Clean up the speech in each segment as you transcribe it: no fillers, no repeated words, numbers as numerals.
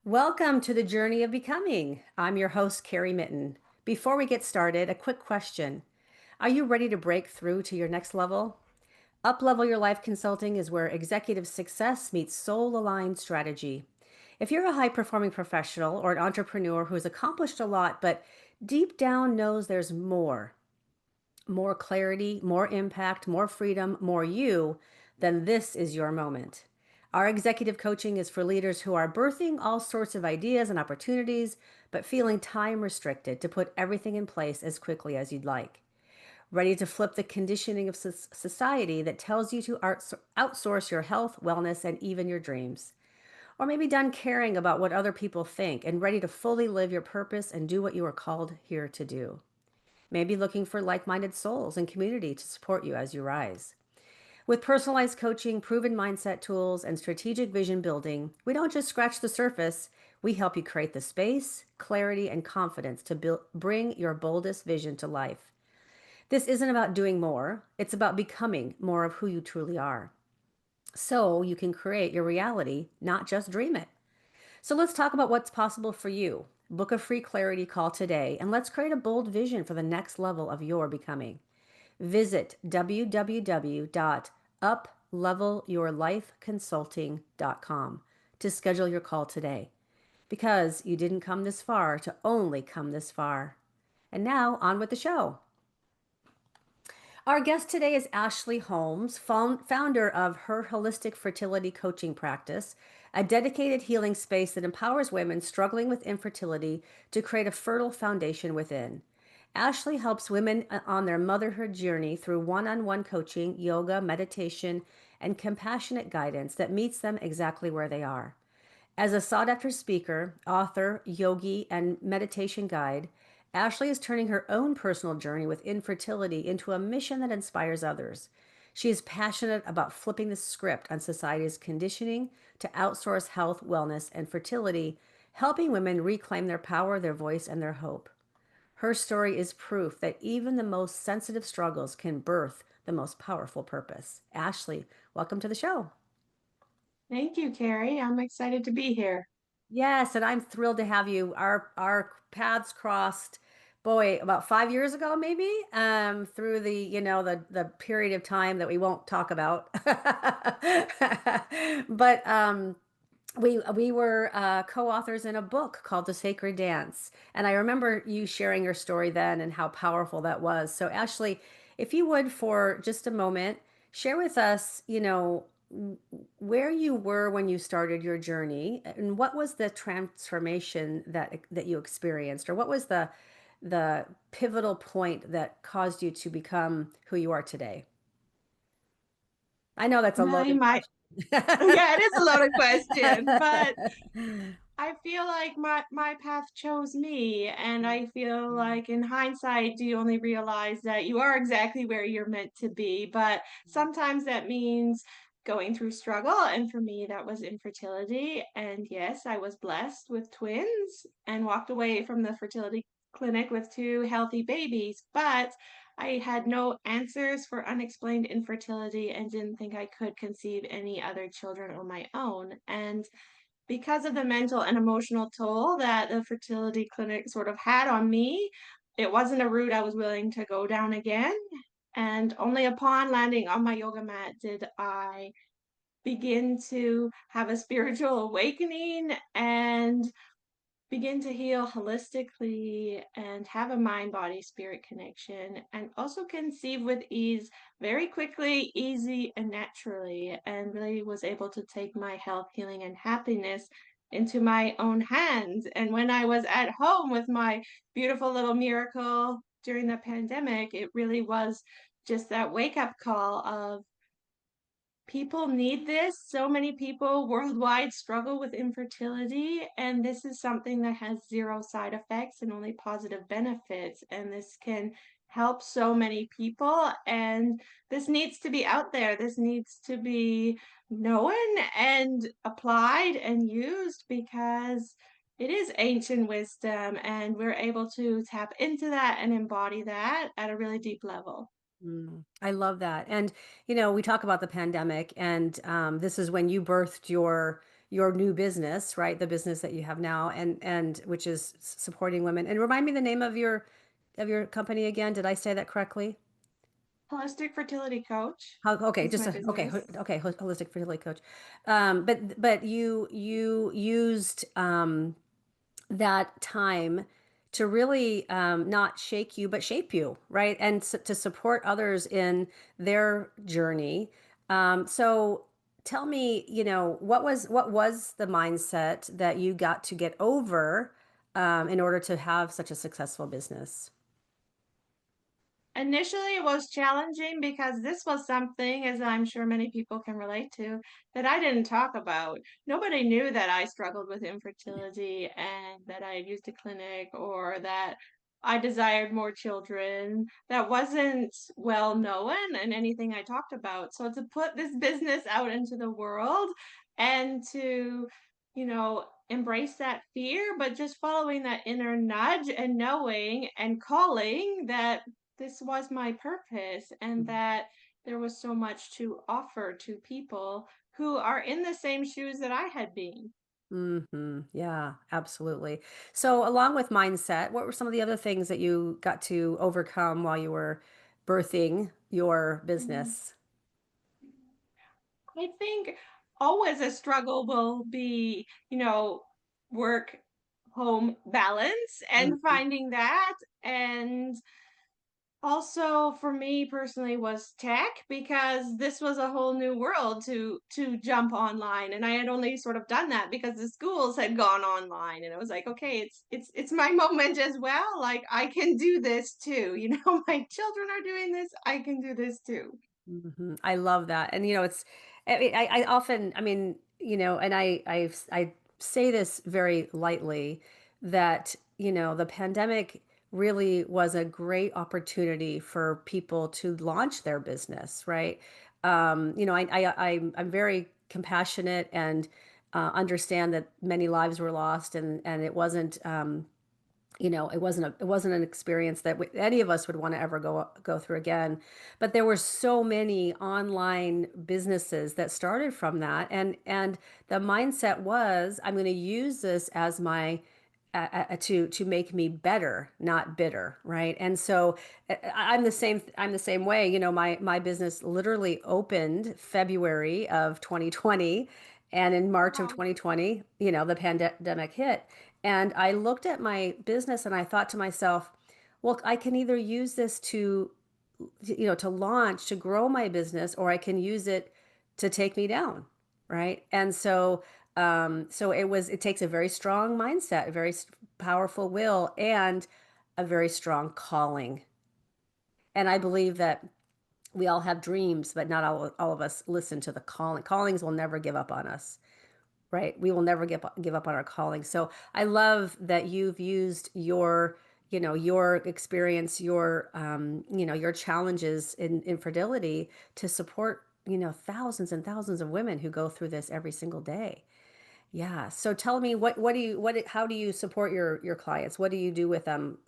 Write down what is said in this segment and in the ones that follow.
Welcome to the journey of becoming. I'm your host, Karrie Mitten. Before we get started, a quick question. Are you ready to break through to your next level? Up Level Your Life Consulting is where executive success meets soul aligned strategy. If you're a high performing professional or an entrepreneur who has accomplished a lot, but deep down knows there's more clarity, more impact, more freedom, more you, then this is your moment. Our executive coaching is for leaders who are birthing all sorts of ideas and opportunities, but feeling time restricted to put everything in place as quickly as you'd like. Ready to flip the conditioning of society that tells you to outsource your health, wellness, and even your dreams. Or maybe done caring about what other people think and ready to fully live your purpose and do what you are called here to do. Maybe looking for like minded souls and community to support you as you rise. With personalized coaching, proven mindset tools, and strategic vision building, we don't just scratch the surface, we help you create the space, clarity, and confidence to bring your boldest vision to life. This isn't about doing more, it's about becoming more of who you truly are. So you can create your reality, not just dream it. So let's talk about what's possible for you. Book a free clarity call today and let's create a bold vision for the next level of your becoming. Visit www.uplevelyourlifeconsulting.com to schedule your call today because you didn't come this far to only come this far. And now on with the show. Our guest today is Ashley Holmes, founder of her Holistic Fertility Coaching practice, a dedicated healing space that empowers women struggling with infertility to create a fertile foundation within. Ashley helps women on their motherhood journey through one on one coaching, yoga, meditation, and compassionate guidance that meets them exactly where they are. As a sought after speaker, author, yogi, and meditation guide, Ashley is turning her own personal journey with infertility into a mission that inspires others. She is passionate about flipping the script on society's conditioning to outsource health, wellness, and fertility, helping women reclaim their power, their voice, and their hope. Her story is proof that even the most sensitive struggles can birth the most powerful purpose. Ashley, welcome to the show. Thank you, Carrie. I'm excited to be here. Yes, and I'm thrilled to have you. Our paths crossed, boy, about 5 years ago, maybe, through the period of time that we won't talk about. But we were co-authors in a book called The Sacred Dance, and I remember you sharing your story then and how powerful that was. So, Ashley, if you would, for just a moment, share with us, where you were when you started your journey and what was the transformation that you experienced, or what was the pivotal point that caused you to become who you are today. I know that's a My, loaded my, question. yeah, it is a loaded question, but I feel like my path chose me, and I feel like in hindsight, do you only realize that you are exactly where you're meant to be? But sometimes that means going through struggle, and for me, that was infertility. And yes, I was blessed with twins and walked away from the fertility clinic with two healthy babies, but I had no answers for unexplained infertility and didn't think I could conceive any other children on my own. And because of the mental and emotional toll that the fertility clinic sort of had on me, it wasn't a route I was willing to go down again. And only upon landing on my yoga mat did I begin to have a spiritual awakening and begin to heal holistically and have a mind body spirit connection and also conceive with ease very quickly, easy, and naturally, and really was able to take my health, healing, and happiness into my own hands. And when I was at home with my beautiful little miracle during the pandemic, it really was just that wake up call of people need this. So many people worldwide struggle with infertility, and this is something that has zero side effects and only positive benefits. And this can help so many people. And this needs to be out there. This needs to be known and applied and used because it is ancient wisdom, and we're able to tap into that and embody that at a really deep level. I love that. And we talk about the pandemic, and this is when you birthed your new business, right? The business that you have now, and which is supporting women. And remind me the name of your company again. Did I say that correctly? Holistic Fertility Coach How, okay, is just my a, okay, business. holistic fertility coach. But you used that time to really not shake you, but shape you, right? And to support others in their journey. So tell me, what was the mindset that you got to get over in order to have such a successful business? Initially, it was challenging because this was something, as I'm sure many people can relate to, that I didn't talk about. Nobody knew that I struggled with infertility and that I had used a clinic or that I desired more children. That wasn't well known in anything I talked about. So to put this business out into the world and to, embrace that fear, but just following that inner nudge and knowing and calling that this was my purpose and that there was so much to offer to people who are in the same shoes that I had been. Yeah, absolutely. So, along with mindset, what were some of the other things that you got to overcome while you were birthing your Mhm. business? I think always a struggle will be, work home balance and Mhm, finding that. And also, for me personally, was tech because this was a whole new world to jump online, and I had only sort of done that because the schools had gone online, and it was like, okay, it's my moment as well. Like I can do this too. My children are doing this. I can do this too. I love that. And I often, and I say this very lightly that, the pandemic really was a great opportunity for people to launch their business, right? I'm very compassionate and understand that many lives were lost, and it wasn't, it wasn't an experience that any of us would want to ever go through again. But there were so many online businesses that started from that, and the mindset was, I'm going to use this as my to make me better, not bitter, right? And so I'm the same. I'm the same way. My business literally opened February of 2020, and in March of Wow. 2020, the pandemic hit, and I looked at my business and I thought to myself, well, I can either use this to launch, to grow my business, or I can use it to take me down, right? And so it takes a very strong mindset, a very powerful will, and a very strong calling. And I believe that we all have dreams, but not all of us listen to the calling. Callings will never give up on us, right? We will never give up on our calling. So I love that you've used your experience, your challenges in infertility to support, thousands and thousands of women who go through this every single day. Yeah. So tell me, how do you support your clients? What do you do with them?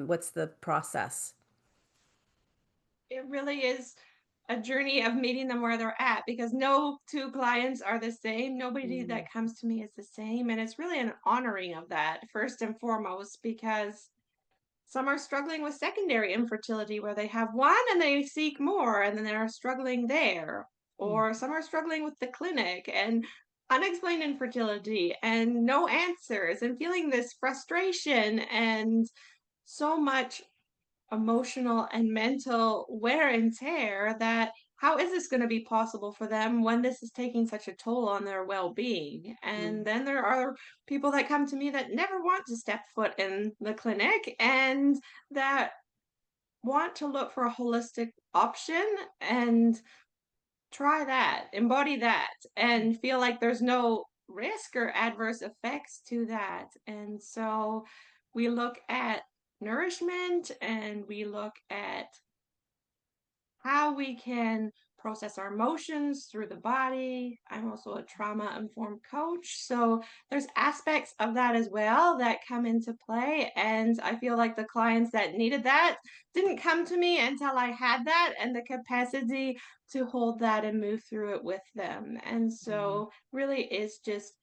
What's the process? It really is a journey of meeting them where they're at because no two clients are the same. Nobody Mm, that comes to me is the same. And it's really an honoring of that, first and foremost, because some are struggling with secondary infertility where they have one and they seek more and then they're struggling there. mm, Or some are struggling with the clinic and unexplained infertility and no answers and feeling this frustration and so much emotional and mental wear and tear that how is this going to be possible for them when this is taking such a toll on their well-being? And mm, then there are people that come to me that never want to step foot in the clinic and that want to look for a holistic option and try that, embody that, and feel like there's no risk or adverse effects to that. And so we look at nourishment and we look at how we can process our emotions through the body. I'm also a trauma informed coach. So there's aspects of that as well that come into play. And I feel like the clients that needed that didn't come to me until I had that and the capacity to hold that and move through it with them. And mm. so really is just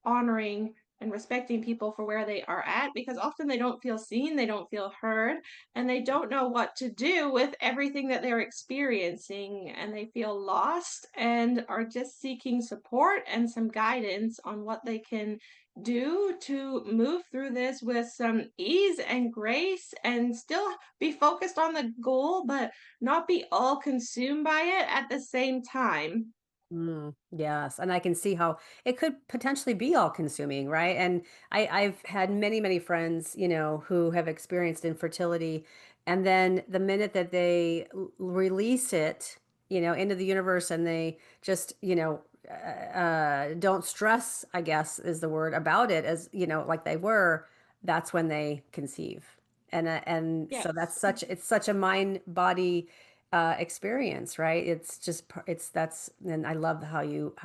honoring and respecting people for where they are at, because often they don't feel seen, they don't feel heard, and they don't know what to do with everything that they're experiencing, and they feel lost and are just seeking support and some guidance on what they can do to move through this with some ease and grace and still be focused on the goal, but not be all consumed by it at the same time. Yes, and I can see how it could potentially be all consuming, right? And I've had many, many friends, who have experienced infertility, and then the minute that they release it, into the universe, and they just, don't stress, I guess is the word, about it, as like they were, that's when they conceive. And so Yes. it's such a mind body experience, right? It's just it's that's and I love how you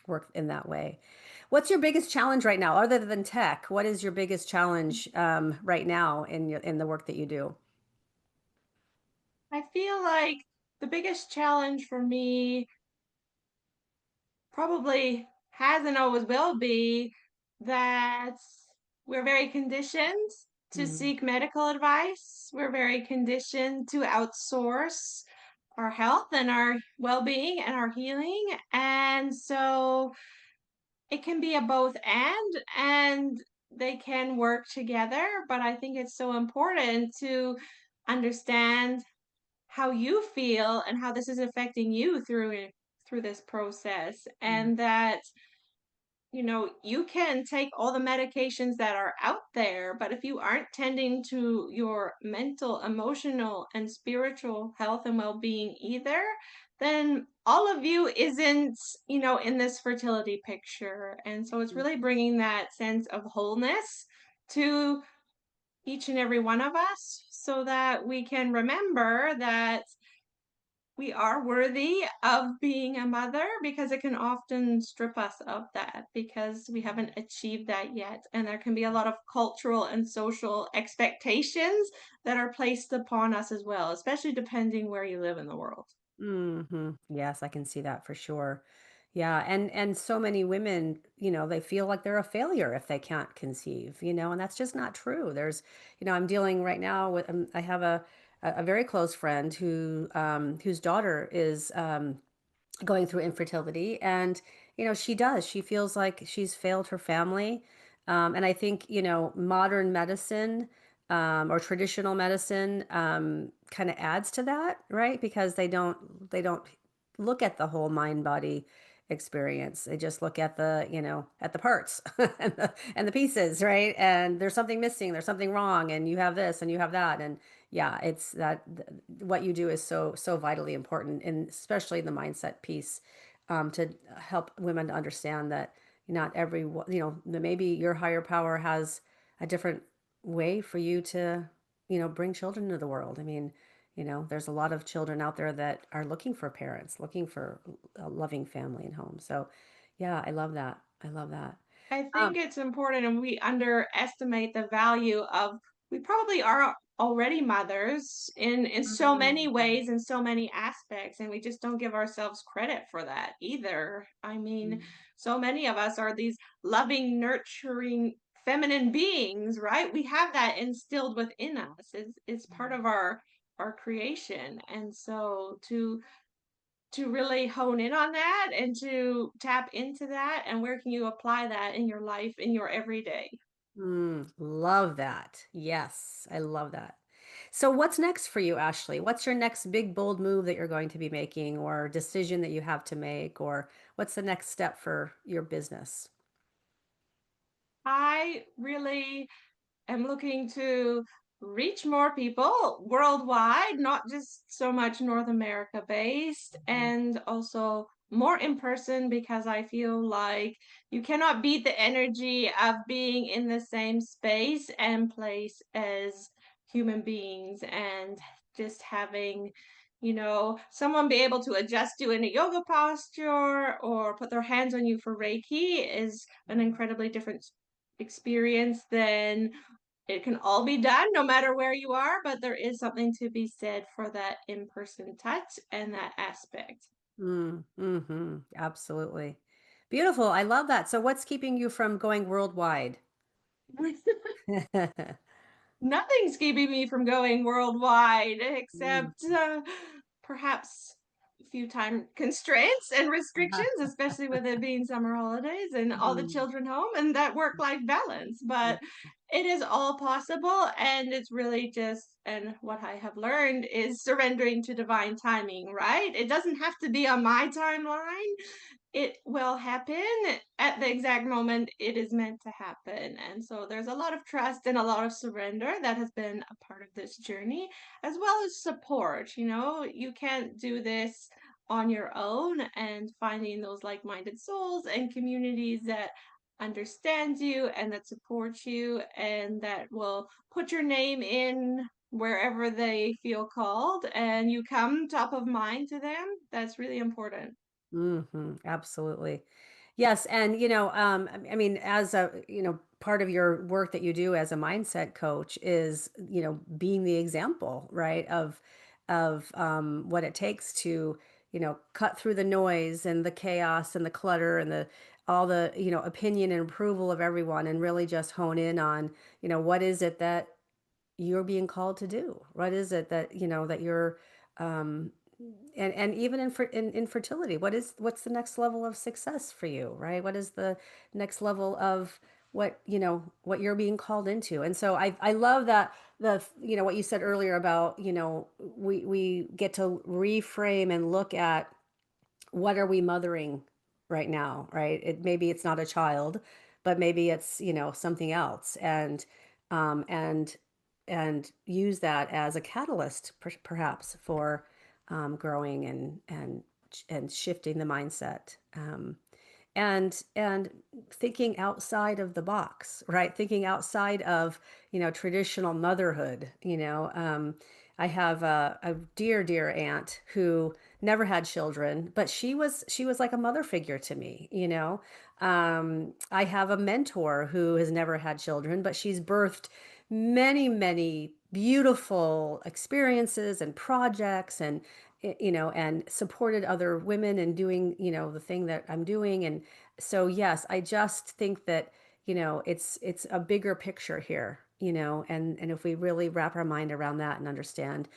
work in that way. What's your biggest challenge right now, other than tech? What is your biggest challenge right now in the work that you do? I feel like the biggest challenge for me probably has and always will be that we're very conditioned to Mm, seek medical advice. We're very conditioned to outsource our health and our well being and our healing. And so it can be a both and they can work together. But I think it's so important to understand how you feel and how this is affecting you through this process, mm, and that you can take all the medications that are out there, but if you aren't tending to your mental, emotional, and spiritual health and well-being either, then all of you isn't in this fertility picture. And so it's mm, really bringing that sense of wholeness to each and every one of us, so that we can remember that we are worthy of being a mother, because it can often strip us of that because we haven't achieved that yet. And there can be a lot of cultural and social expectations that are placed upon us as well, especially depending where you live in the world. Yes, I can see that for sure. Yeah, and so many women, they feel like they're a failure if they can't conceive, and that's just not true. I'm dealing right now with I have a very close friend whose daughter is going through infertility, and she feels like she's failed her family. And I think modern medicine, or traditional medicine, kind of adds to that, right? Because they don't look at the whole mind body experience. They just look at the parts and the pieces, right? And there's something missing, there's something wrong, and you have this and you have that. And yeah, it's that what you do is so vitally important, and especially the mindset piece, to help women to understand that not every that maybe your higher power has a different way for you to bring children into the world. I mean, there's a lot of children out there that are looking for parents, looking for a loving family and home. So yeah, I love that. I love that. I um think it's important, and we underestimate the value of, we probably are already mothers in so many mm, ways and so many aspects, and we just don't give ourselves credit for that either. I mean, mm, so many of us are these loving, nurturing, feminine beings, right? We have that instilled within us. It's part of our creation. And so to really hone in on that and to tap into that, and where can you apply that in your life, in your everyday. love that. Yes, I love that. So, what's next for you, Ashley? What's your next big, bold move that you're going to be making, or decision that you have to make, or what's the next step for your business? I really am looking to reach more people worldwide, not just so much North America based, Mhm. and also more in person, because I feel like you cannot beat the energy of being in the same space and place as human beings, and just having someone be able to adjust you in a yoga posture or put their hands on you for Reiki is an incredibly different experience than it can all be done no matter where you are, but there is something to be said for that in-person touch and that aspect. Absolutely. Beautiful. I love that. So what's keeping you from going worldwide? Nothing's keeping me from going worldwide Mm. except perhaps a few time constraints and restrictions, especially with it being summer holidays and all the Mhm. children home and that work life balance. But it is all possible. And it's really just, and what I have learned is surrendering to divine timing, right? It doesn't have to be on my timeline. It will happen at the exact moment it is meant to happen. And so there's a lot of trust and a lot of surrender that has been a part of this journey, as well as support. You know, you can't do this on your own, and finding those like minded souls and communities that understand you and that support you and that will put your name in wherever they feel called and you come top of mind to them. That's really important. Absolutely. Yes, and I mean, as a, part of your work that you do as a mindset coach is, being the example, right, of what it takes to, cut through the noise and the chaos and the clutter and the all the, opinion and approval of everyone and really just hone in on, what is it that you're being called to do? What is it that, that you're um and even in fertility, what's the next level of success for you, right? What is the next level of what, what you're being called into? And so I love that what you said earlier about, we get to reframe and look at what are we mothering right now, right? Maybe it's not a child, but maybe it's, something else. Um and and use that as a catalyst perhaps for growing and shifting the mindset. And thinking outside of the box, right? Thinking outside of, traditional motherhood. I have a dear aunt who never had children, but she was like a mother figure to me. I have a mentor who has never had children, but she's birthed many beautiful experiences and projects and supported other women in doing, the thing that I'm doing. And so, yes, I just think that, it's a bigger picture here, and if we really wrap our mind around that and understand,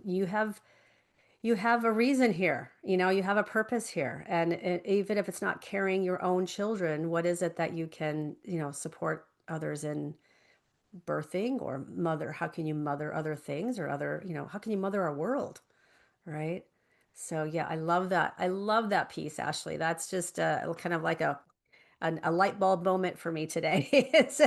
you have a reason here, you have a purpose here. And even if it's not carrying your own children, what is it that you can, support others in birthing or mother? How can you mother other things or other, how can you mother our world? Right. So yeah, I love that. I love that piece, Ashley. That's just kind of like a light bulb moment for me today. So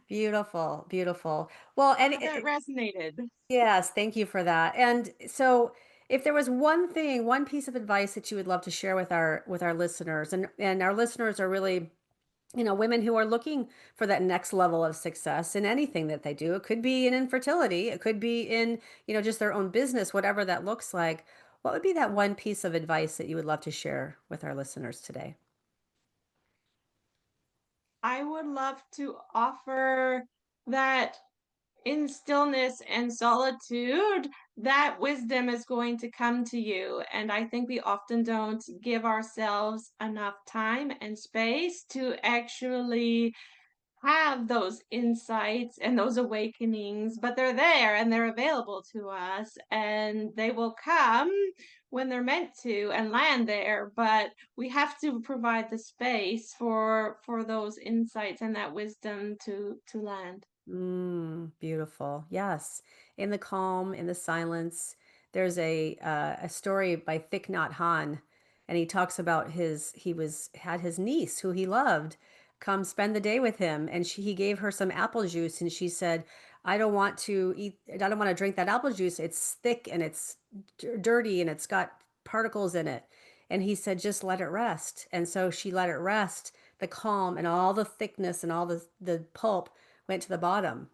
beautiful, beautiful. Well, and Glad that resonated. yes, thank you for that. And so if there was one thing, one piece of advice that you would love to share with our listeners, and our listeners are really, women who are looking for that next level of success in anything that they do. It could be in infertility, it could be in, just their own business, whatever that looks like. What would be that one piece of advice that you would love to share with our listeners today? I would love to offer that in stillness and solitude, that wisdom is going to come to you. And I think we often don't give ourselves enough time and space to actually have those insights and those awakenings, but they're there and they're available to us, and they will come when they're meant to and land there. But we have to provide the space for those insights and that wisdom to land. Beautiful. Yes. In the calm, in the silence. There's a story by Thich Nhat Hanh, and he talks about had his niece who he loved come spend the day with him, and he gave her some apple juice, and she said, I don't want to drink that apple juice. It's thick and it's dirty and it's got particles in it. And he said, just let it rest. And so she let it rest. The calm and all the thickness and all the pulp went to the bottom.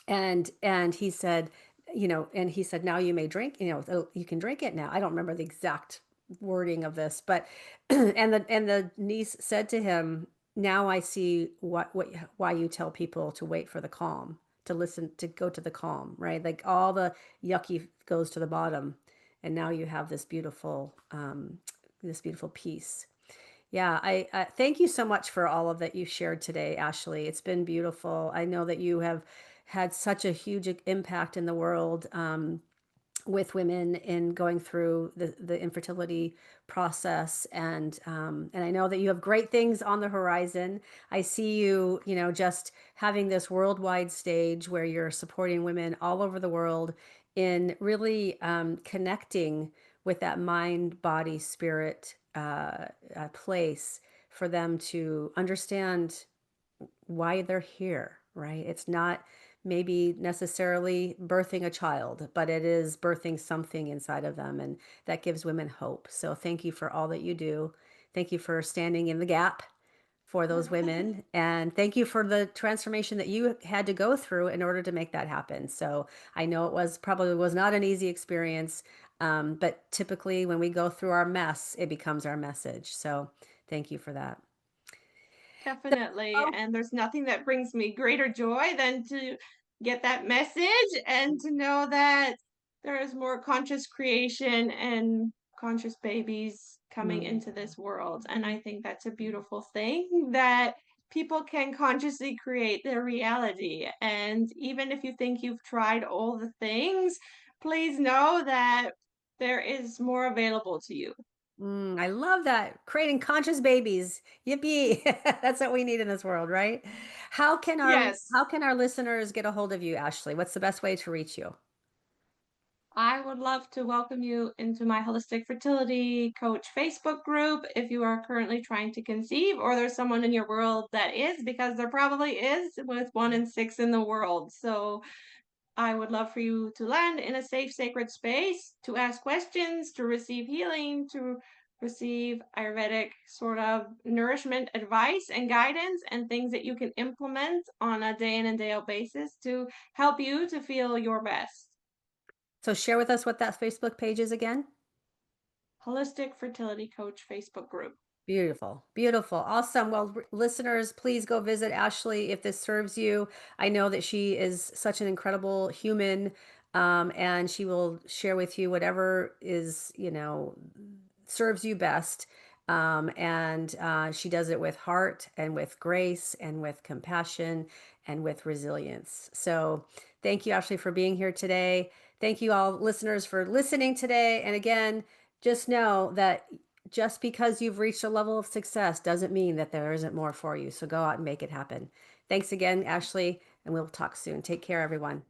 And he said, now you may drink, you can drink it now. I don't remember the exact wording of this, but and the niece said to him, now I see why you tell people to wait for the calm, to listen, to go to the calm, right? Like all the yucky goes to the bottom, and now you have this beautiful peace. Yeah, I thank you so much for all of that you shared today, Ashley. It's been beautiful. I know that you have had such a huge impact in the world. With women in going through the infertility process, and I know that you have great things on the horizon. I see you, just having this worldwide stage where you're supporting women all over the world in really connecting with that mind, body, spirit place for them to understand why they're here, right? It's not maybe necessarily birthing a child, but it is birthing something inside of them. And that gives women hope. So thank you for all that you do. Thank you for standing in the gap for those women. And thank you for the transformation that you had to go through in order to make that happen. So I know it was probably was not an easy experience. But typically when we go through our mess, it becomes our message. So thank you for that. Definitely, Oh, and there's nothing that brings me greater joy than to get that message and to know that there is more conscious creation and conscious babies coming mm. into this world, and I think that's a beautiful thing that people can consciously create their reality, and even if you think you've tried all the things, please know that there is more available to you. I love that. Creating conscious babies. Yippee. That's what we need in this world, right? How Yes. can our listeners get a hold of you, Ashley? What's the best way to reach you? I would love to welcome you into my Holistic Fertility Coach Facebook group if you are currently trying to conceive, or there's someone in your world that is, because there probably is with 1 in 6 in the world. So I would love for you to land in a safe, sacred space to ask questions, to receive healing, to receive Ayurvedic sort of nourishment advice and guidance and things that you can implement on a day in and day out basis to help you to feel your best. So share with us what that Facebook page is again. Holistic Fertility Coach Facebook group. Beautiful. Beautiful. Awesome. Well, listeners, please go visit Ashley if this serves you. I know that she is such an incredible human, and she will share with you whatever is, serves you best. And she does it with heart and with grace and with compassion and with resilience. So thank you, Ashley, for being here today. Thank you, all listeners, for listening today. And again, just know that just because you've reached a level of success doesn't mean that there isn't more for you. So go out and make it happen. Thanks again, Ashley, and we'll talk soon. Take care, everyone.